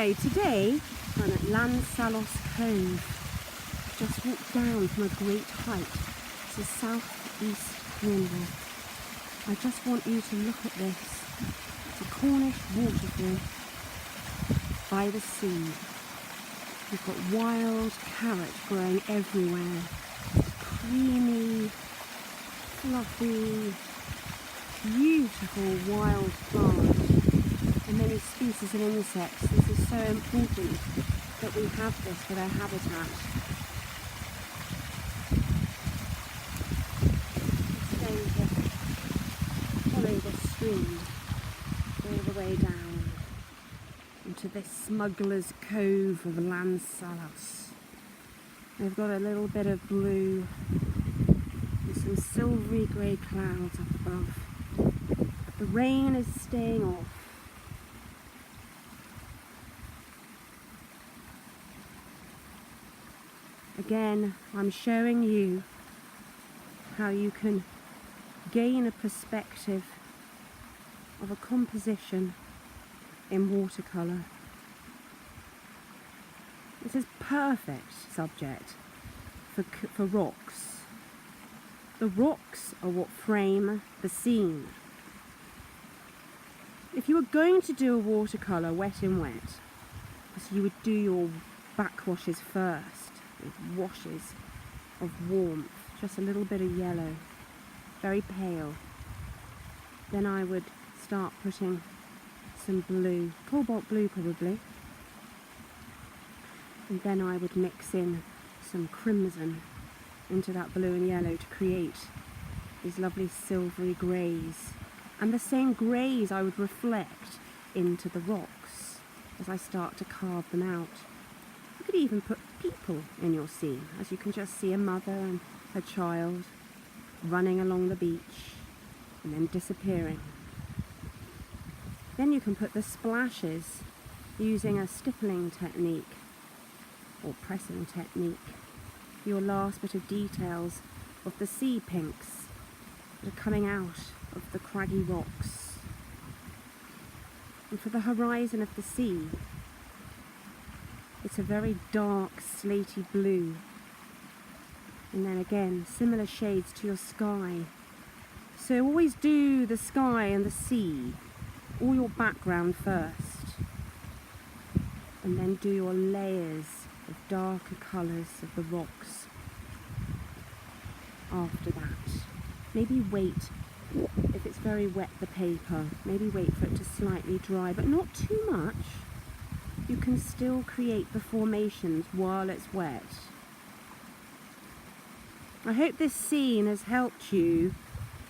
Hi, today I'm at Lansallos Cove. Just walked down from a great height to South East Cornwall. I just want you to look at this. It's a Cornish waterfall by the sea. We've got wild carrot growing everywhere. Creamy, fluffy, beautiful wild plants. And many species of insects. This is so important that we have this for their habitat. It's going to follow the stream all the way down into this smugglers' cove of Lansallos. They've got a little bit of blue and some silvery grey clouds up above. But the rain is staying off. Again, I'm showing you how you can gain a perspective of a composition in watercolour. This is perfect subject for rocks. The rocks are what frame the scene. If you were going to do a watercolour wet in wet, so you would do your backwashes first. With washes of warmth, just a little bit of yellow, very pale. Then I would start putting some blue, cobalt blue probably, and then I would mix in some crimson into that blue and yellow to create these lovely silvery greys. And the same greys I would reflect into the rocks as I start to carve them out. You could even put people in your scene, as you can just see a mother and her child running along the beach and then disappearing. Then you can put the splashes using a stippling technique or pressing technique, your last bit of details of the sea pinks that are coming out of the craggy rocks. And for the horizon of the sea, it's a very dark slaty blue, and then again similar shades to your sky. So always do the sky and the sea, all your background first, and then do your layers of darker colours of the rocks after that. Maybe wait, if it's very wet the paper, maybe wait for it to slightly dry, but not too much. You can still create the formations while it's wet. I hope this scene has helped you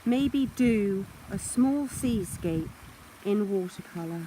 maybe do a small seascape in watercolour.